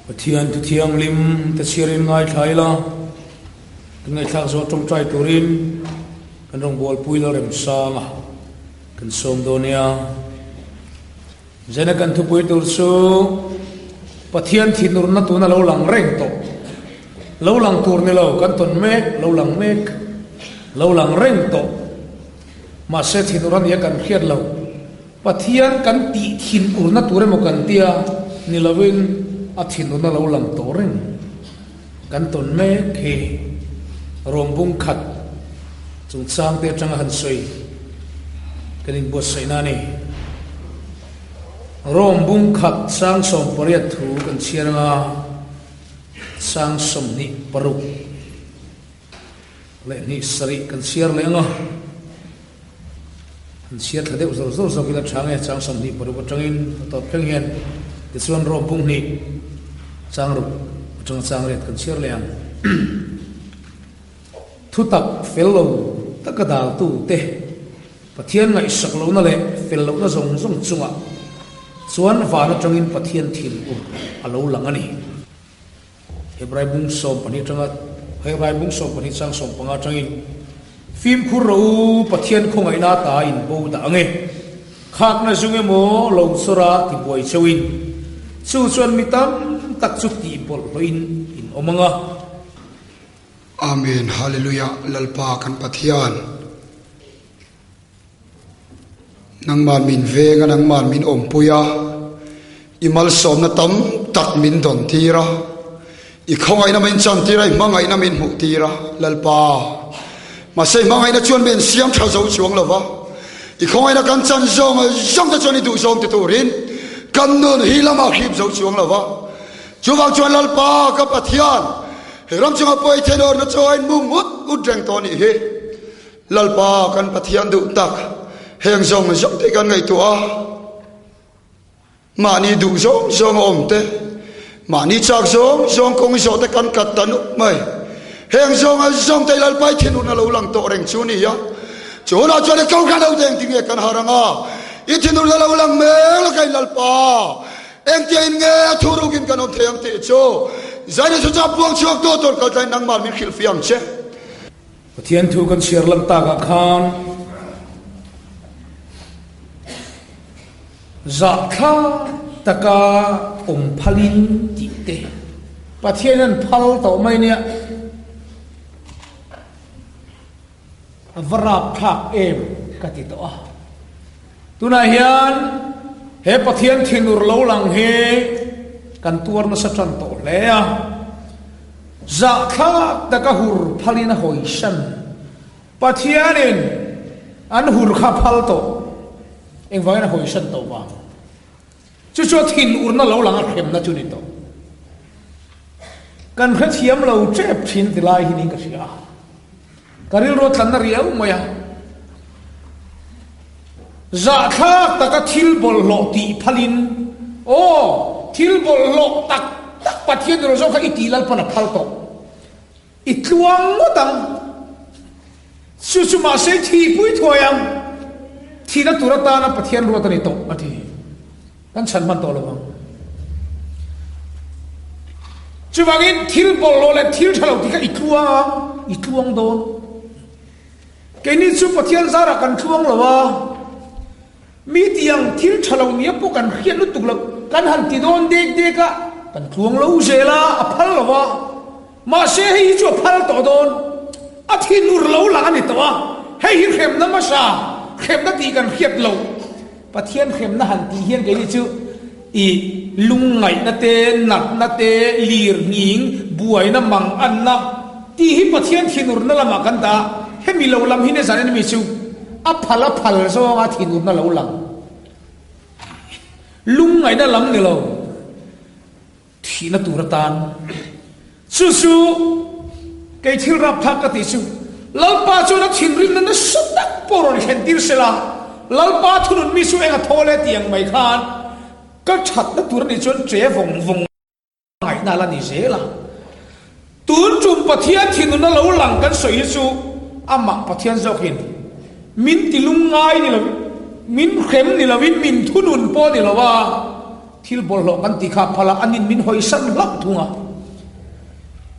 Pathian tu thiang lim ta sirin ngai thaila ngai thak zo trong trai turin kan rong bol puilo rem sanga kan som donia zena kan thu pui tur su pathian thinur na tu na lo lang reng to lo lang tur ni lo kan ton mek lo lang mek lo lang reng to ma se thinuran ya kan khiat lo pathian kan ti thin ur na tur mo kan tia ni lovin a thinur na lo lang to reng kan ton mek he rom bung khat chung chang te chang han soi kanin bo sai na ni rom bung khat sang som pariat thu kan chianga sang som ni paru le ni sari kan siar le nga kan siar thade usor usor so kila change sang som ni paru changin to pheng hian ti suan rom bung ni sang ru chung sang ret kan siar le ang thu tak fello takadal tu te pathian ngai sak lo na le fello na zong zong chunga chuan vana tangin pathian thil u alo lang ani hebrai bung som pani tanga hebrai bung som pani sang som panga tangin phim khu ro pathian khongai na ta in bo da ange khak na zunge mo lo sura ti boi chawin chu chuan mitam tak chu ti bol loin in omanga Amen. Hallelujah. Lalpa kan pathian. Nang man min ve nga nang man min ompuya. Imal som na tam tak min don tira. Ikhongay na min chan tira, mangay na min hu tira. Lalpa. Masay mangay na chuan min siyam chazaw chuang lava. Ikhongay na kan chan zong ta chuan idu zong titurin. Kan nun hilam akhib zaw chuang lava. Chuwag chuan lalpa ka pathian. Ram chunga poi tenor na choin mungut udreng toni he lalpa kan pathian du tak heng zong zong te kan ngai tua mani du zong zong om te mani chak zong zong kong zo te kan kat tanu mai heng zong te lalpai thinu na lo lang to reng chu ni ya chona chone kau kan au deng ting kan haranga I thinu na lo lang me la kai lalpa em tin nge thuru kin kan om theng te cho zai su cha puang chuak to tor kal tai nang mal min khil fiam che pathian thu kan siar lam ta ka khan za kha taka phalin ti te pathian an phal to mai ne varap thak em ka ti to tuna hian he pathian thinur lo lang he kan tuar na sa tran to le a za kha ta ka hur phalina hoi san pathianin an hur kha phal to eng vai na hoi san to ba chu chu thin ur na lo lang a khem na chu ni to kan kha thiam lo chep thin ti lai hi ni ka sia karil ro tlan na riau maya za kha ta ka thil bol lo ti phalin o thil bol lo tak pathian ro zo kha itilal pana phal to itluang mo tang su ma se thi pui thoyang thina turata na pathian ro ta ni to ati kan chan man to lo bang chuwagin thil bol lo le thil thalo ti ka itluang don ke ni chu pathian zara kan thuang lo wa mi tiang thil thalo mi po kan khian lu tuk lo kan han ti don de ka kan thuang lo zela a phal lo wa ma se hi chu phal to don a thi nur lo la ni to wa hei hi khem na ma sa khem na ti kan khiat lo pathian khem na han ti hian ke ni chu I lung ngai na te nat na te lir nging buai na mang an na ti hi pathian thinur na lama kan ta he mi lo lam hi ne zan mi chu a phal zo a thinur na lo lang lung ngai na lam ni lo thina turatan su ke thil rap thak ka ti su lalpa chu na thin rin na sutak poron hen tir sela lalpa thunun mi su enga thole tiang mai khan ka that na tur ni chon tre vong ngai na la ni zela tun chum pathian thinu na lo lang kan soi su ama pathian zokin min tilung ngai ni lo min khem ni lo min thunun po ni lo wa thil bol lo kan ti kha phala anin min hoi san lak thunga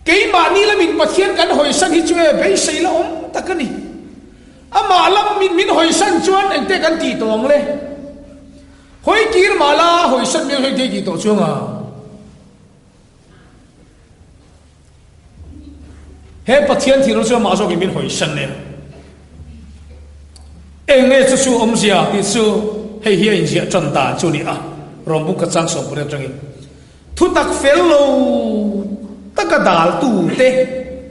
ke ma ni la min pathian kan hoi san hi chue be sei la om takani ama lam min hoi san chuan ente kan ti tong le hoi kir mala hoi san me hoi te ki to chunga he pathian thil so ma so ki min hoi san ne enge chu om sia ti chu hei hi in sia chan ta chu ni a rom bu ka chang so pure changi thu tak fel lo taka dal tu te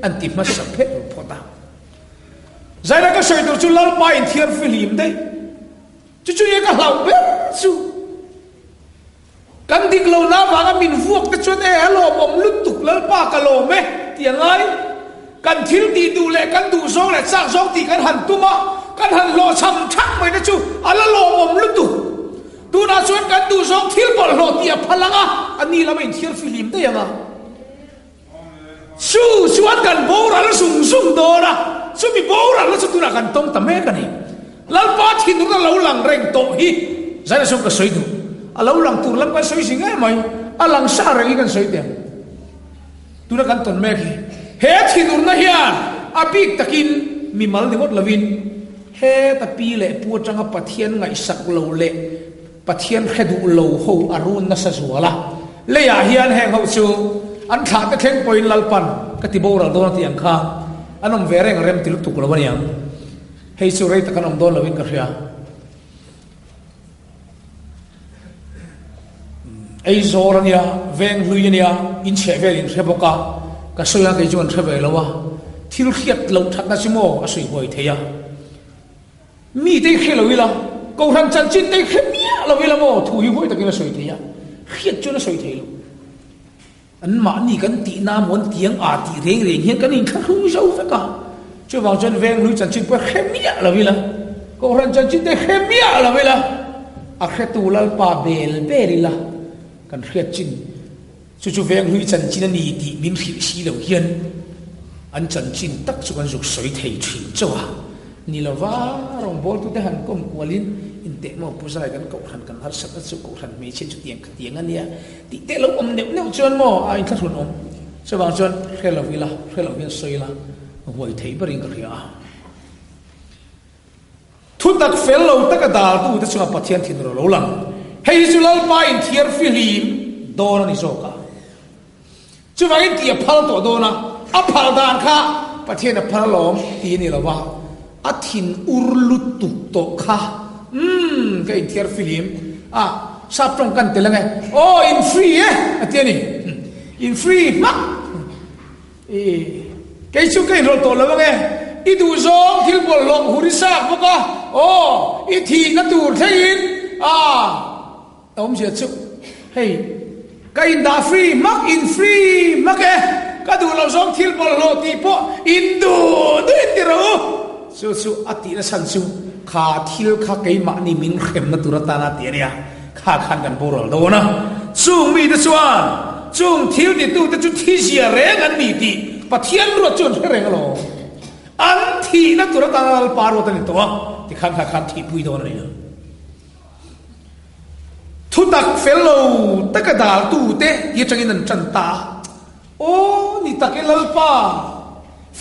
an ti ma sa phe phota zaira ka soi tu chu lal pa in thiar film dei chu ye ka hlau be chu kan dik lo na wa ga min vuak te chun e lo bom lut tuk lal pa ka lo me tiang ai kan thil ti du le kan du so le chak so ti kan han tu ma kan han lo cham thak mai na chu ala lo bom lut tu tu na chuan kan du so thil bol lo ti a phalanga ani la mai thiar film te yanga su chuan kan bora la sung sung do ra su mi bora la chu tu na kan tong ta me ka ni lal pa thin na lo lang reng to hi zai na so ka soi du a lo lang tur lam ka soi sing ai mai a lang sa reng kan soi te tu na kan ton me ki he thin na hian a bik takin mi mal ni mot lovin he ta pi le pu changa pathian ngai sak lo le pathian hedu lo ho arun na sa zuala le ya hian heng ho chu an tha ta theng poin lalpan ka ti bora do na ti ang kha anom vereng rem til tu ko baniang hei chu rei ta kanom do lovin ka hria ei zorania veng hluinia in che verin reboka ka soya ke jon thebe lawa thil khiat lo that na simo a sui hoi theya mi te khelowila ko ran chan chin te khemia lawila mo thu hi hoi takila soi theya khiat chu na soi thelo an ma ni kan ti na mon tiang a ti reng reng hian kan in kha hu zo fa ka chu wang chen veng hlui chan chin pa khemia lawila ko ran chan chin te khemia lawila a khetu lal pa bel berila kan khiat chin chu veng hlui chan chin ni ti min khi si lo hian an chan chin tak chu kan zuk soi thei thin chawa ni lawa rong bol tu te han kom kwalin in te mo pusai kan ko han kan har sak chu ko han me chen chu tiang ania ti te lo om neu chuan mo a in thun om so bang chuan khelo vin soila hoi thei baring ka ria thu tak fel lo tak dal tu te chu pathian thin ro lo lang hei chu lal pa in thiar film dor ni zoka chu wangin ti phal to do na a phal dan kha pathian a phal lom ti ni lawa a thin urlut tu to kha cái thiar film sap trong kan te lang in free atiani in free ma cái chu cái ro to lawa nge i du zo thil bol long hurisa boka i thi na tur thein om sia chu hey cái in da free mak in free mak ka du lo zong thil bol lo ti po in du ti ro su ati na san su kha thil kha kai ma ni min khem na turata na ti ria kha khan kan borol do na chung mi de chuan chung thil ni tu te chu thi sia reng an ni ti pathian ro chun reng lo an thi na turata na paro ta ni to ti khan thi pui do na ni thu tak fellow takadal tu te ye changin an chan ta ni takelal pa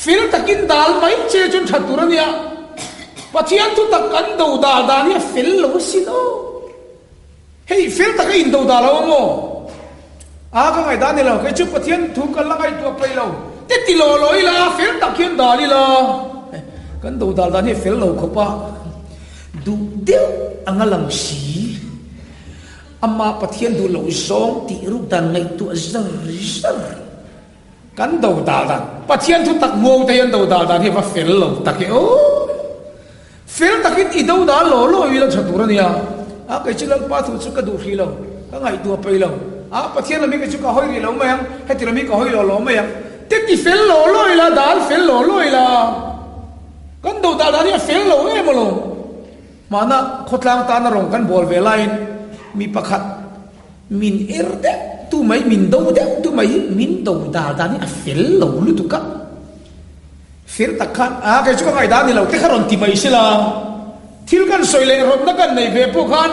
fil takin dal mai che chun thaturania pathian tu tak kan do dal da ni fil lo sino hey fil tak in do dal lo mo ka ngai da ni lo ke chu pathian thu kan la ngai tu pai lo te ti lo loi la fil tak kin dal ni la kan do dal da ni fil lo kho pa du deu angalang si amma pathian du lo zong ti ru dan ngai tu zar kan do dal dan pathian thu tak mo te yan do dal dan he va fel lo tak e fel tak i do dal lo i la chatura nia kai chilal pa thu chu ka du hi lo ka ngai tu pai lo pathian la mi ka chu ka hoi ri lo mayang he ti la mi ka hoi lo mayang te ki fel lo i la dal fel lo i la kan do dal dan ni fel lo e mo lo mana khotlang ta na rong kan bol ve line mi pakhat min erde tu mai min do de tu mai min do da ni a fel lo lu tu ka fel takhan cái chu ngai da ni lo te kharon ti mai sila thil kan soile ron na kan nei ve po khan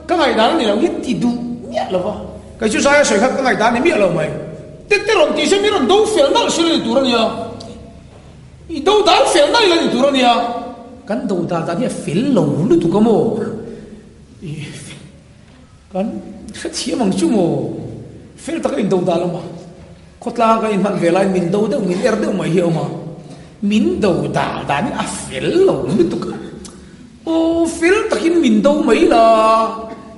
ka ngai da ni lo hit ti du nya lo wa cái chú sai soi khắc cái ngày ta này miệng lâu mày tết tết rồi tí xem miệng rồi đâu phèn nào xí lên tủ rồi nhá đâu đá phèn nào lên tủ rồi nhá cái đâu đá ta này phèn lâu luôn tủ cái mồ cái chỉ mang chú mồ phèn ta cái đâu đá lắm mà cốt la cái mặt về lại mình đâu đâu mà hiểu mà mình đâu đá ta này phèn lâu luôn tủ cái ô phèn ta cái mình đâu mấy là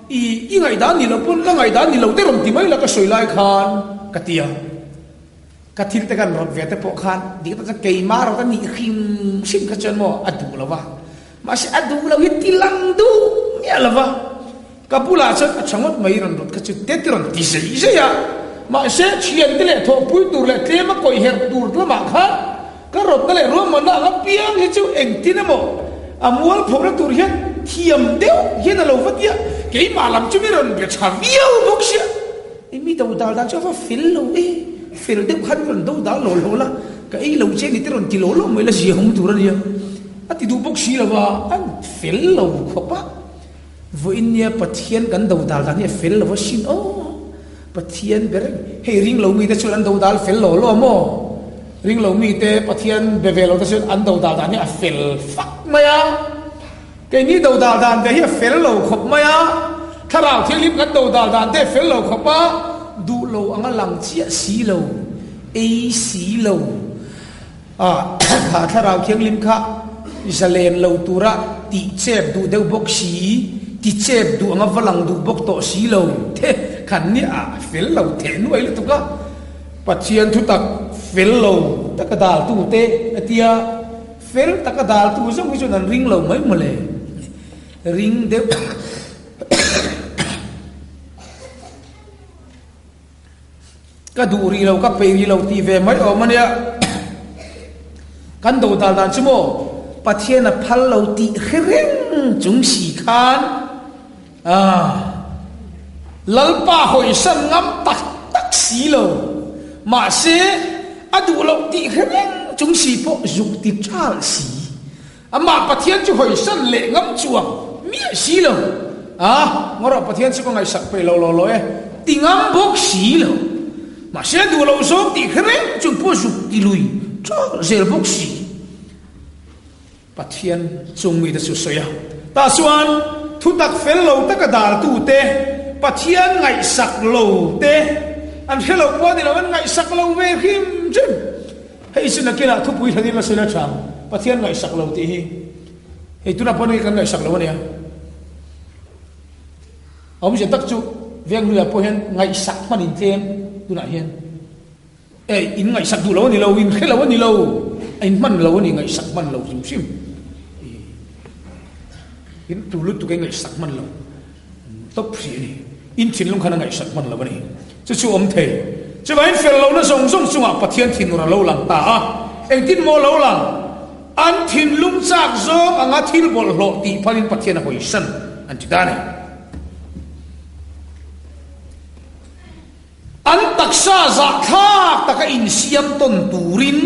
ý ngày đó ni lâu pun là ngày đó ni lâu tết rồi thì mấy là cái soi lại khan cái tiang cái thil te kan rot ve te po khan di ta kei ma ro ta ni khim sim ka chen mo adu lawa ma se adu law tilang du ya lawa ka pula cha changot mai ron rot ka chu te ron ti sei ya ma se chien te le tho pui tur le tle ma koi her tur la ma kha ka rot te le ro ma na la piang he chu eng ti na mo amual phok la tur hian thiam deu hian lo vatia kei ma lam chu mi ron be cha viau bok sia mi đâu dal dan cho fa fil lo fil de khan ron đâu dal lo la ka ei lo che ni te ron ti lo mai la ji hom tu ra dia ati du bok si la wa an fil lo kho pa vo in nia pathian kan đâu dal dan ni fil lo sin o pathian ber he ring lo mi te chu an đâu dal fil lo mo ring lo mi te pathian be ve lo te chu an đâu dal dan ni a fil fak maya cái ni đâu dal dan te hi fil lo khop mayaถ้าเราเที่ยวลิบกันดูดาลดานเต้เฟลโลขบ้าดูโลอังหลังเจียสีโลสีโลถ้าเราเที่ยวลิบค่ะอิสราเอลโลตุระติเจ็บดูเดวบกสีติเจ็บดูอังฝรั่งดูบกโตสีโลเท่ขันนี้เฟลโลเทนไว้เลยตุกะปัจเจียนทุตักเฟลโลตะกดาลตูเต้เตียเฟลตะกดาลตูซึ่งวิจุนันริงโลไม่มาเลยริงเดวก็ดูรีเราก็ไปรีเราตีเวไม่ออกมาเนี่ยกันดูตาดานชั่วโมงประเทศน่ะพันเราตีเร่งจุงสีคานลัลป้าหอยสันงำตักสีเรามาเสียดูเราตีเร่งจุงสีพวกยุติจ้าสีมาประเทศจะหอยสันเละงำจวงเมียสีเรางั้นเราประเทศจะก็ไงสักไปเราตีงำพวกสีเราmà sẽ đủ lâu số thì khơi chúng tôi dục đi lui cho dễ bốc xì bắt thiên chúng mình đã sửa sửa ta xuân thu tắc phê lâu tất cả đà tu tê bắt thiên ngày sạc lâu tê anh phê lâu qua thì là anh ngày sạc lâu về khim chứ hay xin là kia là thu bùi thay là sửa chăng bắt thiên ngày sạc lâu tê hay tu nào bọn cái ngày sạc lâu này ông sẽ tắc chú việc người po hen ngày sạc mà nhìn thêm tu nãy hiền, in ngày sạc tu lâu ni lâu in khé lâu ni lâu, in man lâu ni ngày sạc man lâu sim sim, in tu lúc tu cái ngày sạc man lâu, top gì ni, in chín long khana ngày sạc man lâu ni, chứ chú ông thầy, chứ vậy phèn lâu nó song sung à, bắt thiên thiên nó lâu lằng ta, anh tin mò lâu lằng, anh thiên lung sạc zo, anh ngắt thiên bol lộ ti, phát in bắt thiên hồi sân, anh chỉ ta này. An taksa za thak taka in siam ton turin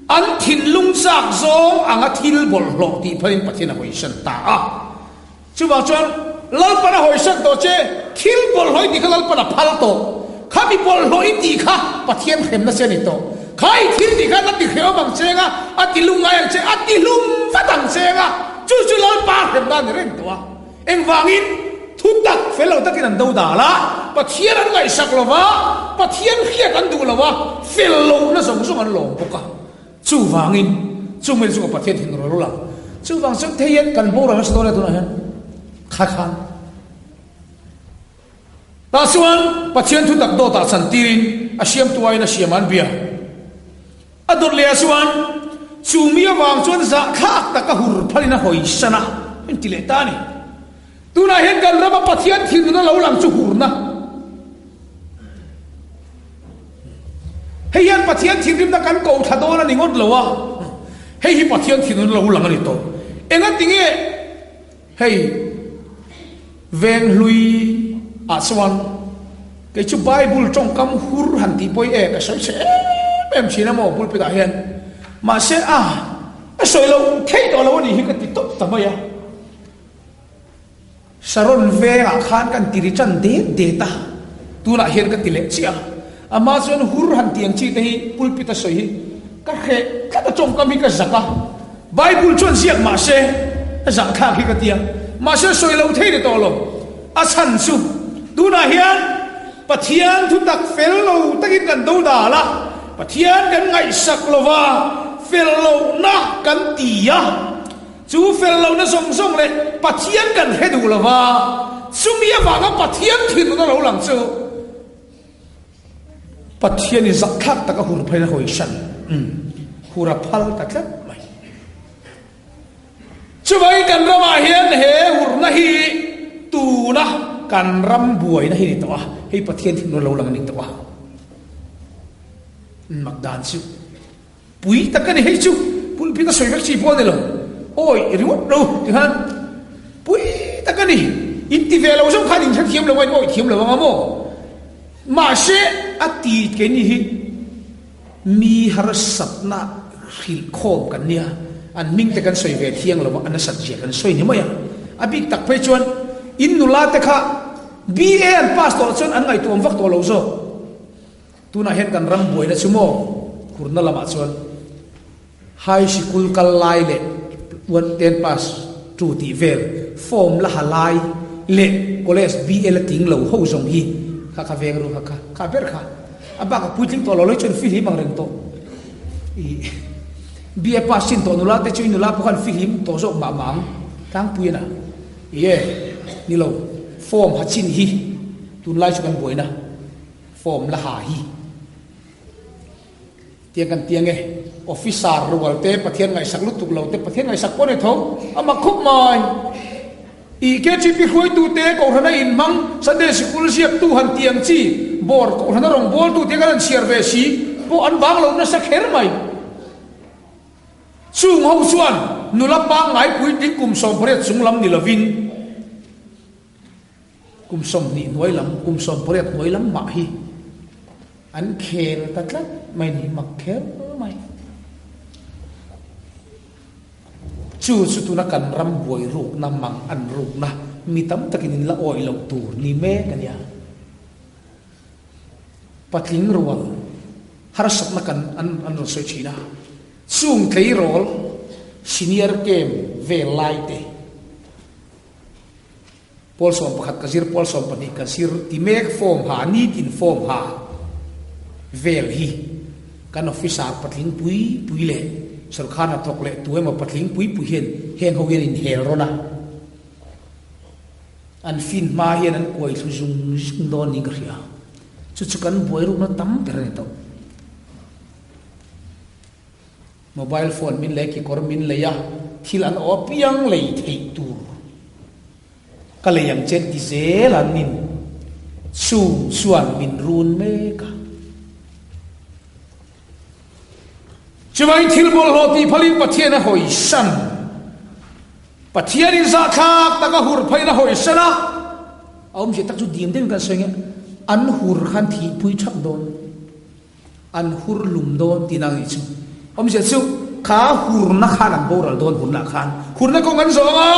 an thin lung sak zo anga thil bol lo ti phain pathina hoi san ta chu ba chuan lal pana hoi san to che thil bol hoi ti khalal pana phal to khami bol hoi ti kha pathian khem na se ni to khai thil ti kha na ti kheo bang chenga ati lung ai che ati lung fatang chenga chu chu lal pa khem na ni ren to eng wangin thu tak phê lâu takin an đâu đà la pathian an ngai sak lova pathian khiat an du lova phê lâu na song song an lom boka chu wangin chu mel chu pathian hin ro la chu wang sang theyan kan bo ra sto la tu na hen kha khan ta suan pathian thu tak do ta san tirin asiam tuai na siam an bia ador le suan chu mi wang chuan za khak ta ka hur phalina hoi sana en ti le ta ni tu na hen kan rama pathian thin na lo lang chu hurna hey yan pathian thin rim na kan ko tha do na ningot lowa hey hi pathian thin na lo lang ani to enga tinge hey ven lui aswan cái chu bible trong kam hur han ti poi e ka sai se em china mo bul pe da hen ma se soi lo thei do lo ni hi ka ti top ta ma ya saron ve a khan kan tiri chan de ta tu na hian ka ti le chia ama chuan hur han tiang chi te hi pulpit a soi hi ka khe ka chom ka mi ka zaka bible chuan siak ma se za kha khi ka tiang ma se soi lo thei de to lo a san su tu na hian pathian thu tak fel lo takin kan do da la pathian kan ngai sak lova fel lo na kan tia chu fel lo na song song le pathian kan hedu lova sumia ba ga pathian thin na lo lang chu pathian is zakat ta ka hur phai na hoi san hura phal ta tlat mai chu vai kan rama hian he hur na hi tu na kan ram buai na hi ni to hei pathian thin lo lang ni to magdan chu pui ta kan hei chu pulpi ta soi vek chi po ne lo oi riwat lo han pui ta kan ni inti ve lo jong khan in thak thiam lo wai oi thiam lo ma mo ma she ati ke ni hi mi har satna khil khom kan nia an ming te kan soi ve thiang lo an sat je kan soi ni maya abi tak phai chuan in nula te kha BN pastor chuan an ngai tuam vak to lo zo tuna hen kan ram buai na chumo kurna lama chuan high school kal lai le 110 pass tu ti vel form la halai le college BL ting lo ho zong hi kha veng ru kha ber kha aba ka puitling to lo le chun film ang reng to i BA pass chin to nula te chin nula pokhan film to zo ma mang tang puina ye ni lo form ha chin hi tun lai chu kan boina form la ha hi tiang kan tiang e officer rual te pathian ngai sak lutuk lo te pathian ngai sak ko ne thong ama khup mai i ke chi pi khoi tu te ko hana in mang sunday school siap tu han tiang chi bor ko hana rong bol tu te kan share ve si po an bang lo na sak her mai chung ho chuan nula pa ngai pui ti kum som pret chung lam ni lovin kum som ni noi lam kum som pret noi lam ma hi an kher tatlat mai ni mak kher mai chu tu na kan ram boi ruk na mang an ruk na mi tam takin la oi lo tur ni me kan ya patling rual har sak na kan an ro soi china chung thei rol senior game ve lai te pol som pakhat ka zir pol som pani ka sir ti mek form ha ni tin form ha vel hi kan officer patling pui le sarkhana tok le tuema patling pui hen ho in hel rona an fin ma hian an koi thu jung don ni gria chu kan boi ru na tam per ne to mobile phone min le ki kor min le ya thil an opiang le thei tu ka le yang chen ti zel an nin suan min run me ka chuvai thil bol hoti phalin pathian a hoi san pathian in za khak taka hur phaina hoi sana aum je tak chu dim dem kan soinge an hur khan thi pui thak don an hur lum don tinang ichu om je chu kha hur na khan an boral don hun na khan hur na kong an zo nga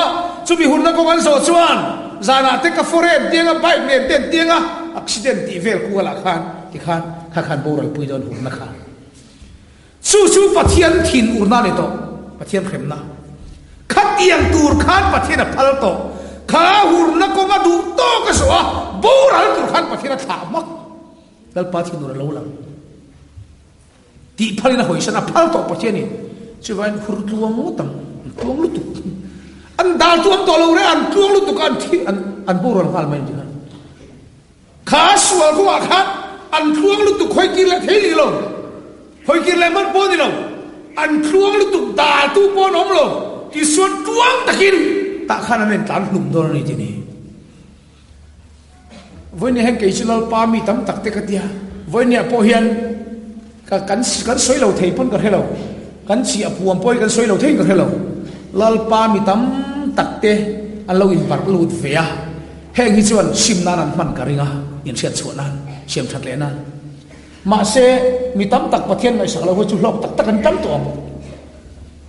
chu bi hur na kong an zo chuan zana te ka foren tianga bike ne ten tianga accident ti vel ku la khan ti khan boral pui don hun na khan su pathian thin urna ne to pathian khemna khat yang tur khan pathian a phal to kha hur na ko ma du to ka so boral tur khan pathian tha mak dal pathian nur lo lang ti phalina hoi sana phal to pathian ni chuan hur tuang mutam tuang lu tu an dal tuam to lo re an tuang lu tu kan thi an boral hal mai jina kha sual ko khan an tuang lu tu khoi ki la thei lo hoi ki le man po ni lo an tuang lu tu da tu po nom lo ti suan tuang takin ta khana nen tan hlum don ni ti ni voi ni hen ke chilal pa mi tam tak te ka tia voi ni po hian ka kan soi lo thei pon ka hello kan chi apuam poi kan soi lo thei ka hello lal pa mi tam tak te an lo in bar lut ve a heng hi chuan sim nan an man ka ringa in siat chuanan siam that le nan ma se mi tam tak pathian ngai saklo ho chu hlok tak tak an tam to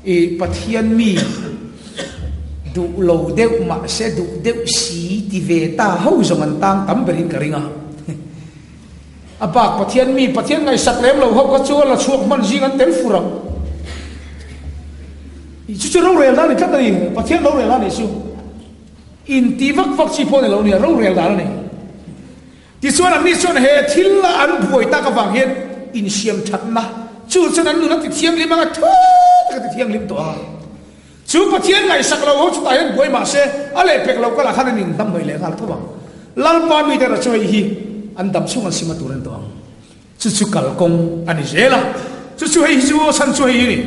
e pathian mi du lo deu ma se du deu si ti ve ta ho zong an tang tam berin ka ringa อาปากปะเทียนมีปะเทียนไงสักเล่มเราเขาก็ชัวเราชวกมันยิงกันเต็มฟุรังจู่ๆเราเรียนแล้วนี่ขั้นนี้ปะเทียนเราเรียนแล้วนี่ชูอินทีวักชีพเนี่ยเราเนี่ยเราเรียนแล้วนี่ที่ส่วนอันนี้ส่วนเหตุที่ละอันบวยตากระฟังเหตุอินเชียมชัดนะจู่ฉะนั้นนู่นติดเทียมลิมกันทุกติดเทียมลิมตัวจู่ปะเทียนไงสักเราเขาจุดตายบวยมาเสอะไรเป็กเราก็ละขั้นนี้ทำไม่เลยกันทุกวันลัลปามีแต่ละช่วยฮีอันดับช่วงสิมาตัวนั้นตัวจู่ๆกัลกงอันนี้เจล่ะจู่ๆให้จู่ฉันช่วยนี่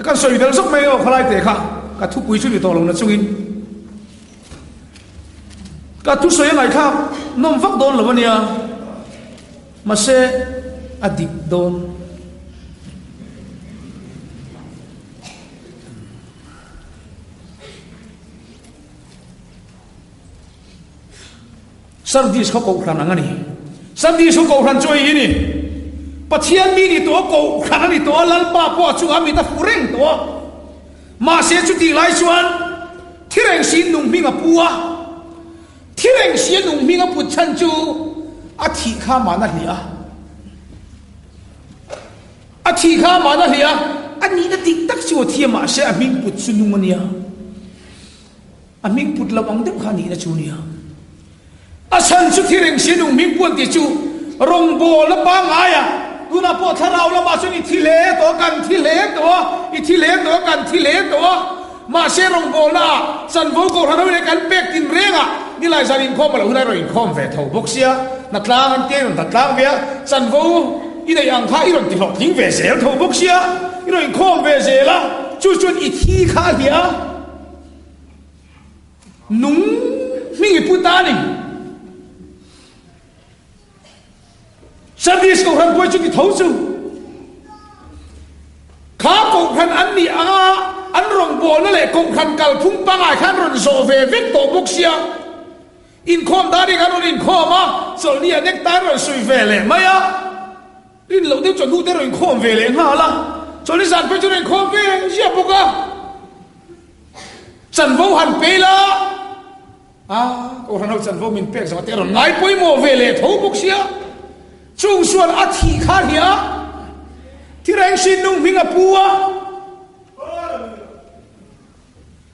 กันช่วยเดี๋ยวสักไม่เอาใครเตะค่ะก็ทุกวิจุดตัวลงนะช่วงนี้ก็ทุกส่วนยังไงครับน้องฟักโดนหรือวะเนี่ยมาเสอดีตโดนสัตว์ที่เขาโกงครันนั่นนี่สัตว์ที่เขาโกงครันช่วยนี่ปัจเจียนมีนี่ตัวโกงครันนี่ตัวลัลปาพ่อช่วยมีแต่ฟูเร่งตัวมาเสียจุดที่หลายส่วนที่แรงสินนุ่งมีกับปัวที่แรงเสียนุ่งมีกับปุชันจูอาทิข้ามานั่นเหรออาทิข้ามานั่นเหรออันนี้ก็ติ๊กตักชัวเทียมาเสียอามิงปุชุนุมันเนี่ยอามิงปุระวังเด็กขานี่นะจูเนี่ยอาฉันสุดที่แรงเสียนุ่งมีปวนติจูรงโบและปางอายะดูนะพอถ้าเราละมาส่วนอิทิเลตัวกันทิเลตัวอิทิเลตัวกันทิเลตัวมาเสียรงโบละสันโวโกเราไม่ได้กันเป็กกินเรงอ่ะนี่ลายสารินคอมมาแล้วหุ่นเราอินคอมเวทเอาบุกเสียนักล่างเตี้ยนักล่างเบียสันโวอีได้ยังท่าอีรอนติหลอกทิ้งเวเสียเอาบุกเสียอีรอนคอมเวเสียละจู่จนอิทีข้าเดียนุ่งมีปุตตานี่สัตว์ที่เขาทำป่วยจุดที่ท้องสูงข้าโกงขันอันนี้อันรองโบนั่นแหละโกงขันกัลพุ่งปังไอ้ขันรอนโซเววิกโตบุกเสียอินคอมดาริกันอินคอมอ่ะส่วนนี้เน็กตารอนสุยเวเลไม่อ่ะอินเราเดี๋ยวจะดูเดี๋ยวอินคอมเวเลง่าละส่วนนี้สันไปจนอินคอมเวเสียบุกอ่ะสันโวหันเปล่าโอ้ท่านเอาสันโวมินเปกสมัติรอนไงป่วยโมเวเลท้องบุกเสียช่วงส่วนอาทิข้าเนี่ยที่แรงสินนุ่งมิงปัว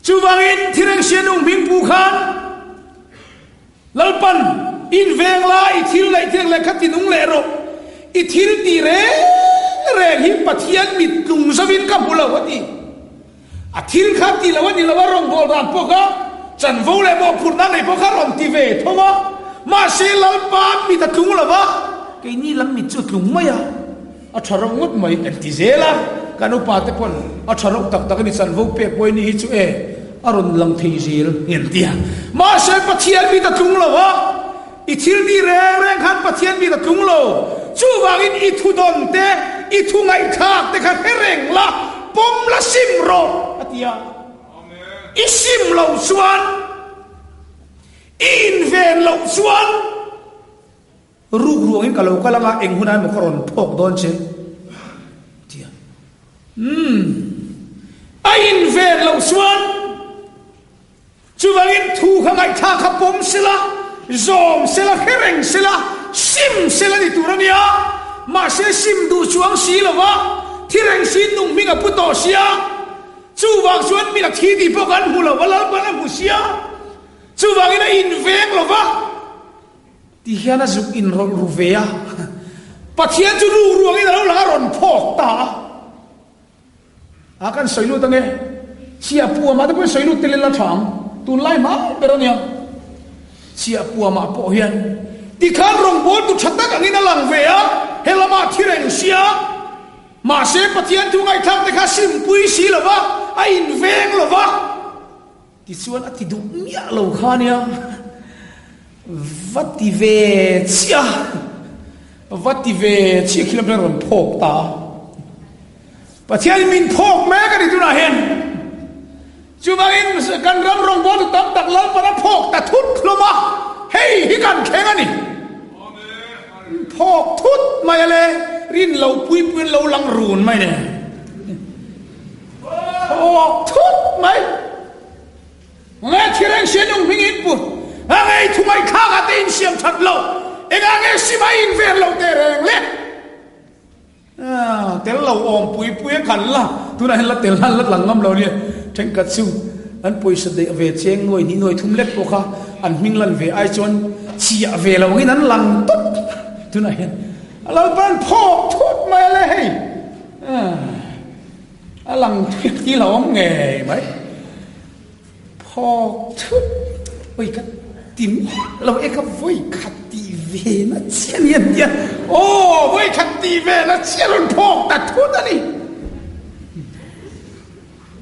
จูวังอินที่แรงสินนุ่งมิงปูขันลัลปันอินเวงลาอิทิลไลเทียงไลขัดที่นุ่งเลโรอิทิลตีเร่หิมปัทยันมิดลุงสวินกับบุลาวดีอาทิลขัดที่ละวันนี้ละวันรองบอลรันพวกจันวูเลโมพูดนั่งในพวกเขารอนทีเวทว่ามาเซลัลปันมีตะตุงละวะไอ้นี่ลังมิดจุดลุงไม่อะอัชรงุดไม่เอ็นติเซล่ะกันอุปาเตปนอัชรงตักตักนี่สันวูเปกไว้นี่ฮิจุเออรุณลังทีเซลเห็นตีมาเซปัทยันมีตะตุงละวะอิทิลดีแรงขันปัทยันมีตะตุงละจูวางอินอิทุดอนเตอิทุไงทักแต่ขันเร่งละปมละซิมโรอัติยาอิซิมเหล่าสวนอินเวนเหล่าสวนรูกรวงอินกับเราก็ละงาเองหุ่นนั้นมันก็รอนพกโดนเชเทียอินเวนเหล่าสวนจูวางอินทูข้างไงทักขับปมสิละโจมสิละเร่งสิละซิมสิละนี่ตัวนี้มาเสียซิมดูช่วงสีละวะที่แรงสีนุ่งมีกับพุทโธเสียจู่วางชวนมีหลักที่ดีพวกกันหูละวะละวะละหูเสียจู่วางอินอินเวงละวะที่เฮียน่ะจุกอินรูเวียปัจเจียนจู่รูรวงอินเราละรอนพอกตาอาการสวยลุตั้งเงเชียปัวมาแต่เป็นสวยลุติเลละถังตุนไล่มาเป็นอะไรเนี่ยเชียปัวมาปอเฮียนที่ข้ารองบอลตุชัดตะกันนี่นั่งหลังเวียเฮลมาที่เร่งเสียมาเสพที่อันทุ่งไอ้ทำแต่ข้าซิมปุยสีละวะไอ้อินเวงละวะที่ส่วนอธิดุมีอะไรข้าเนี่ยวัดที่เวเชียวัดที่เวเชียคิดว่าเป็นพกตาปัจจัยมินพกแม้กันที่ตุน่าเห็นจูบางอินกันรำรองบอลตักตักแล้วมันพกแต่ทุดลงมาเฮ้ยฮิกันแข่งอันนี้พกทุดไม่เลยรินเราปุยปุยเราลังรูนไม่เนี่ยพกทุดไหมเงี้ยที่แรงเสียนุ่งมิงินปุ๊บไอ้ทุ่งไอ้ข้างอาตีนเสียมชัดเรา engang nghe si mai in về lâu tê rèn lết tel lâu om pui pui khẩn là tu này là tel lan lát lằng ngâm lâu đi tranh cắt siêu anh pui sẽ để về chén ngồi ní ngồi thum lết bộ kha anh minh lần về ai chọn chia về lâu cái nắn lằng tốt tu này lâu ban phô thốt mày lên hey lằng tí là ông nghề mấy phô thốt ôi cái tìm lâu ấy cái vui khát đi về nó chết nhiên nhiên ô vui khát đi về nó chết luôn phô ta thốt đó đi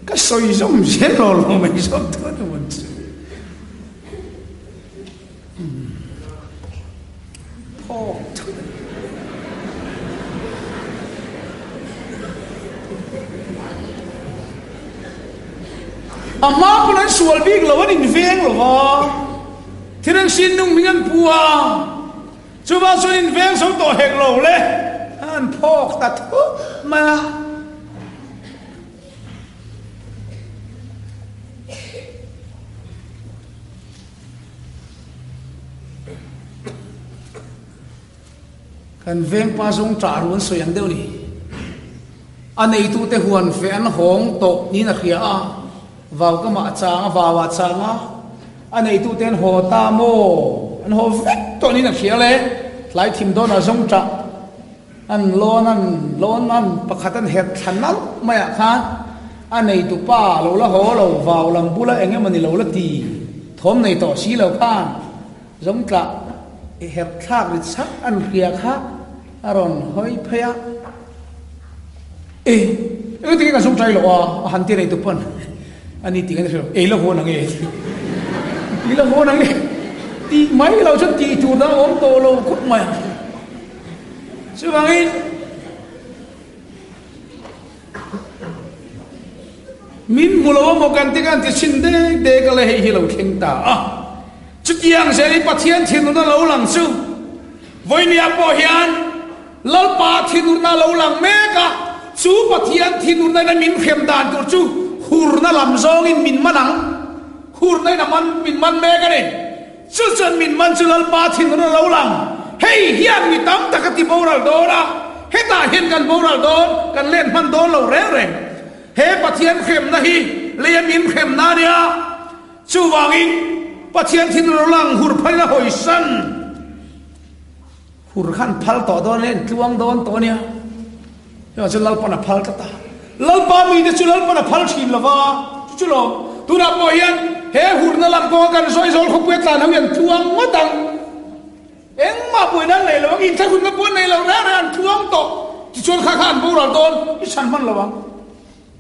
cái soi giống chết rồi mình giống thốt rồi mình phô thốt amma punan sual big lo in veng lo wa thirang sin nung mingan puwa chuba so in veng so to hek lo le an phok ta thu ma kan veng pa song tra ruan so yang deu ni anei tu te huan fe an hong to ni na khia a vào cái mạ changa vào changa anh ấy tu tiên hồ ta mô anh hồ vét tôi nên là khía lẽ lại tìm đó là giống trạ anh lon anh bạc khát anh hẹp thắn lắm mày ạ khan anh ấy tu pa lâu là hồ lâu vào làm bula anh em mình lâu là tì thóm này tỏ xí lâu khan giống trạ hẹp khác thì sắc anh kia khác aron hơi phê ê cái tiếng cái giống trai lộ hành tiền này tu pun anh ấy tiếng anh ấy là hồ năng ấy đi là hồ năng ấy đi mấy lâu chút đi chuột đó ốm to lâu cút mày sư bằng ấy min mù lâu một cái tiếng xin để cái này hay lâu khen ta chút giang sẽ đi bắt thiên thiên nó lâu lằng sư với nia bỏ hiền lâu ba thiên nó lâu lằng mẹ cả chú bắt thiên thiên nó là min khem đàn của chú hur na lam zong in min manang hur na na man min man me ka ni chu chon min man chu lal pa thin na lo lang hey hian mi tam takati boral do ra he ta hian kan boral do kan len man do lo re re he pathian khem na hi le min khem na ria chu wangin pathian thin lo lang hur phai na hoi san hur khan phal to do len tuang don to nia yo chu lal pa na phal ta lal pa mi de chu lal pa na phal thim lawa chu lo tu na po yan he hur na lam ko kan soi zol khop pet la na yan tuang ma tang eng ma poi nan le lo in tha kun na po nei lo ra ran tuang to chu chon kha khan bo ra don i san man lawa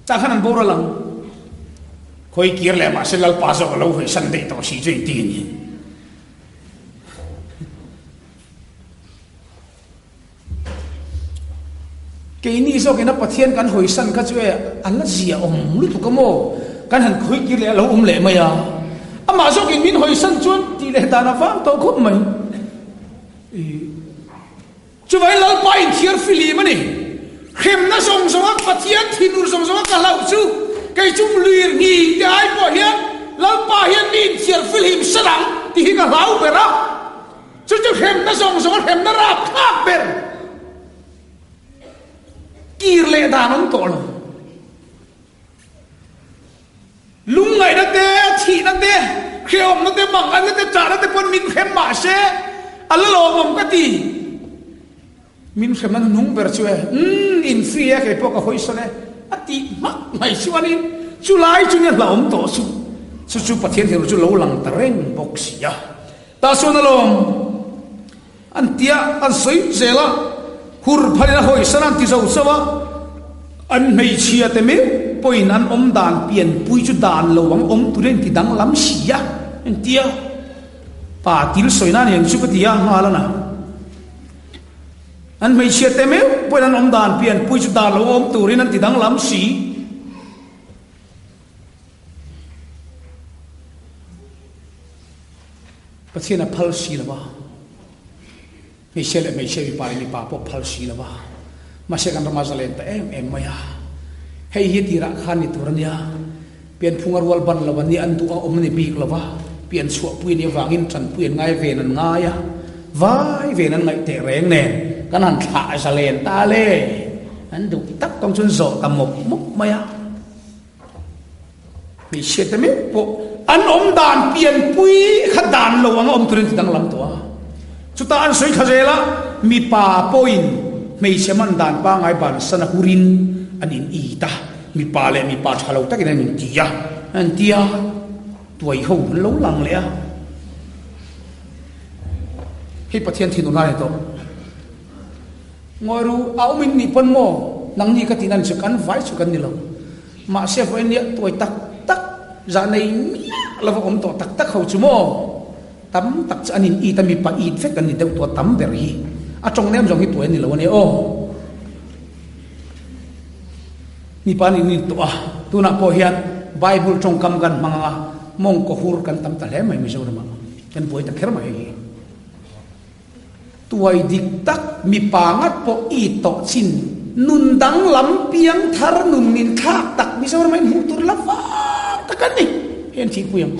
ta khan bo ra lang khoi kir le ma se lal pa zo lo hoi san dei to si jei ti ni cái ní số cái nó bắt thiên căn hồi sanh cái chuyện anh là gì ông lúc tụi mô căn hành khơi kia lẽ lâu lệ mày mà số cái min hồi sanh chuan thì lẽ ta nó phán tao khúc mày chú vậy lâu bay thiên phi lì mà nè khem nó song song bắt thiên thì nụ song song cả lâu chú cái chúng luyện nghỉ cái ai bỏ hiền lâu bay hiền min thiên phi lì sát đắng thì cái lâu bể ra chú khem nó song song khem nó ra khác bể kir le da non to lo lung ngai da te thi na te kheom na te mang an na te cha na te pon min khem ma se ala lo mom ka ti min khem na nung ber chue in free ke po ka hoi so ne ati ma mai siwanin chu lai chu ne la om to su chu pathian thelu chu lo lang ta reng bok sia ta so na lom an tia an soi zela hur phali na hoi sanan ti zo sawa an mei chia te me poin an om dan pian pui chu dan lo wang om turen ti dang lam sia en tia pa til soina ni chu ka tia ngala na an mei chia te me poin an om dan pian pui chu dan lo om turin an ti dang lam si pathina phal si la ba mei se vi pari ni pa po phal si la ba ma se kan ramazalen ta em maya hei hi tira khan ni turania pian phungar wal ban lawan ni an tu om ni bik lawa pian chu pui ni wangin chan pui ngai ve nan nga ya vai về nan ngai te reng nen kan han tha sa len ta le an du tak tong chun zo tam mok maya mi she te me po an om dan pian pui kha dan lo ang om turin dang lam to chu ta an soi kha zela mi pa poin mei seman dan pa ngai ban sana hurin anin i ta mi pa le mi pa thalo takin an tia an tia tuai ho lo lang le a hi pathian thinu na ne to ngoi ru au min ni pon mo nang ni ka tinan chu kan vai chu kan ni lo ma se foi ni tuai tak tak za nei la va om to tak tak ho chu mo tam tak anin i ta mi pa i fe kan ni deu to tam ber hi a chong nem jong hi tuai ni lo ne o ni pa ni to a tu na po hian bible trong kam gan manga mong ko hur kan tam ta le mai mi zo ma kan boi ta kher mai tuai dik tak mi pangat po i to chin nun dang lam piang thar nun min khak tak mi zo mai hu tur la fa ta kan ni hen thi puyam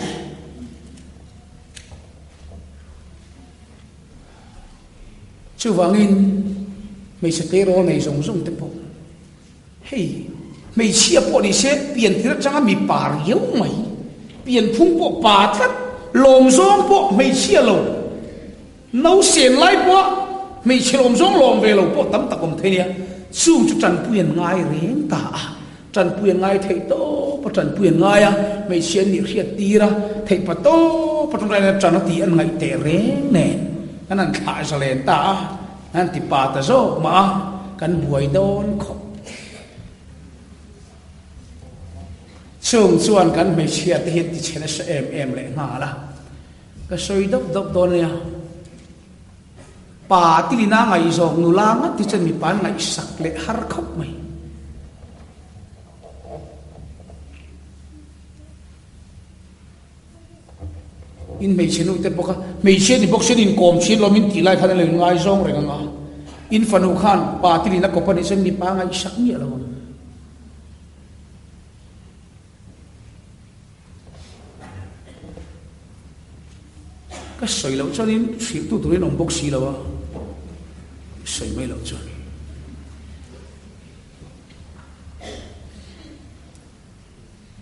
chu wangin mei se te ro nei zong zong te po hey mei chia po ni se pian thir changa mi par yeu mai pian phung po pa that lom zong po mei chia lo nấu xiên lại po mei chia lom zong lom ve lo po tam takom the nia chu chu chan puyen ngai reng ta chan puyen ngai thei to po chan puyen ngai a mei xiên ni riat ti ra thei pa to po trong lai chan ti an ngai te reng ne kan kha sa len ta an ti pa ta zo ma kan buai don kho chung chuan kan mei chia te hit ti chena sa em le nga la ka soi dok dok don ya pa ti li na ngai zong nu lang ti chen mi pan ngai sak le har khop mai in mei chenu te boka mei chen ni bok chen in kom chin lo min ti lai khan le ngai zong re nga in fanu khan pa ti li na ko pa ni chen mi pa ngai sak ni lo ka soi lo cho nên xỉu tu tu lên ông bốc xì lo soi mấy lo cho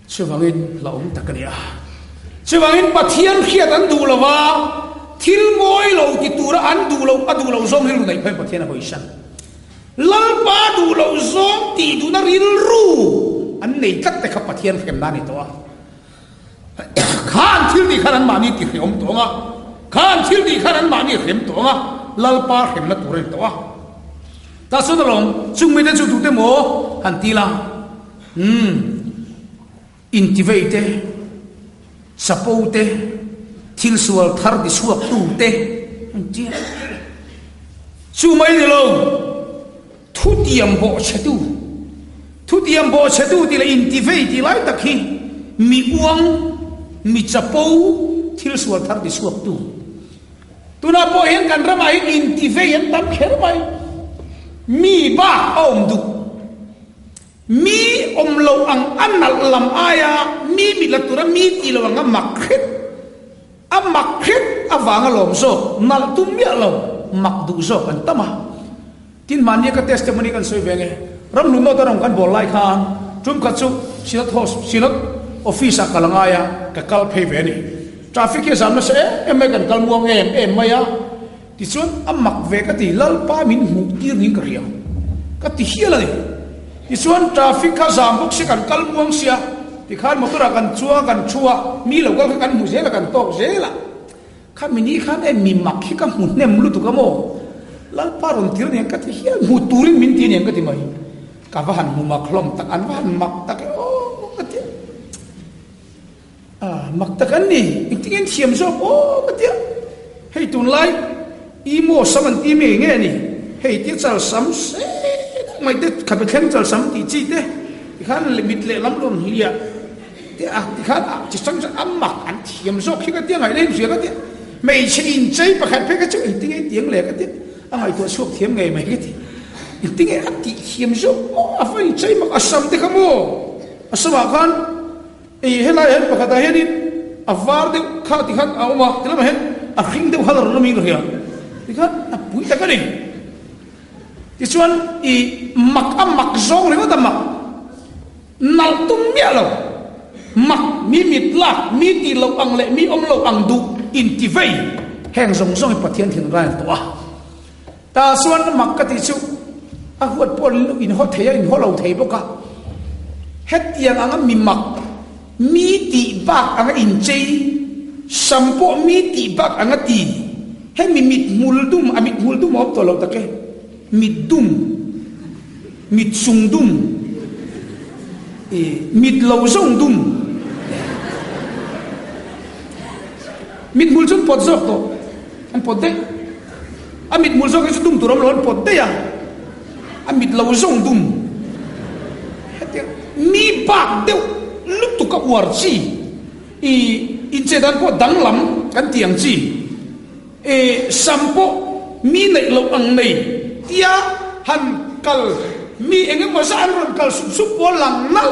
sư vàng in là ông ta cái này sư vàng in bắt thiên khiết ăn đủ lo va thiên môi lo thì tu ra ăn đủ lo zong hiu này phải bắt thiên là bồi san lal pa đủ lo zong thì tu na ril ru ăn này cắt tại khắp bắt thiên phải làm này to khan thiên đi khan ăn mà đi thì ông to ngà khan thil di khan an ma ni khem to nga lalpa khem na turen to ta so da long chung me de chu tu te mo han ti la intivate support thil sual thar di suak tu te chi chu mai de lo thu tiam bo che tu di la intivate di lai ta khi mi uang mi chapo thil sual thar di suak tu tuna po hian kan ramai intive hian tam kher mai mi ba om du mi om lo ang anal lam aya mi la tura mi ti lo ang makhet awanga lom so nal tum ya lo mak du so kan tama tin man ye ka testimony kan soi venge ram lu no tarong kan bol lai khan tum ka chu sinat office a kalangaya ka kal phe ve ni traffic ke samna se em kan kalmuang em maya ti chun amak ve ka ti lal pa min hu tir ning ka riam ka ti hiala ni ti chuan traffic ka zam bok se kan kalmuang sia ti khan motora kan chua mi lo ka kan mu zela kan tok zela khan mini khan em mi mak hi ka mu nem lu tu ka mo lal pa ron tir ni ka ti hial mu turin min ti ni ka ti mai ka va han mu mak hlom tak an van mak tak mak takan ni ingtingin thiam so o katia hei tun lai i mo saman ti me nge ni hei ti chal sam se mai te khabe khem chal sam ti chi te khan limit le lam lon hiya te ti khan chi sang am mak an thiam so khi ka ti ngai le sia ka ti mei chin chei pa khat phe ka chu ingting tiang le ka ti angai to suak thiam ngai mai ka ti ingting a ti thiam so a fai chei mak asam te khamo asama khan helai hen pakata henin avar de kha ti khan auma tilama hen a khing de halar no mi ro ya thì có bụi ta cái này thì chuan mặc zong này có ta mặc nal tum mía lâu mặc mi mít lạc mi tì lâu ăn lệ mi lâu ăn du in tì vây hàng zong zong bát thiên thiên ra to ta xuân mặc cái tí chú huột bồn in hot thấy in hot lâu thấy bốc cả hết tiền anh mi mặc mi tì bạc anh in chơi sampo mi tì bạc anh tì hết mi mít muldum hop to lâu ta cái mít dum mít sung dum mít lâu zong dum mít mul chung pot zok to anh pot đấy mít mul zok cái dum tu ram lon pot đấy mít lâu zong dum mi bạc đeo lúc tu ka war chi in che dan po dang lam kan tiang chi sampo mi nei lo ang nei tia han kal mi engem ma sa an ron kal sup po lang nal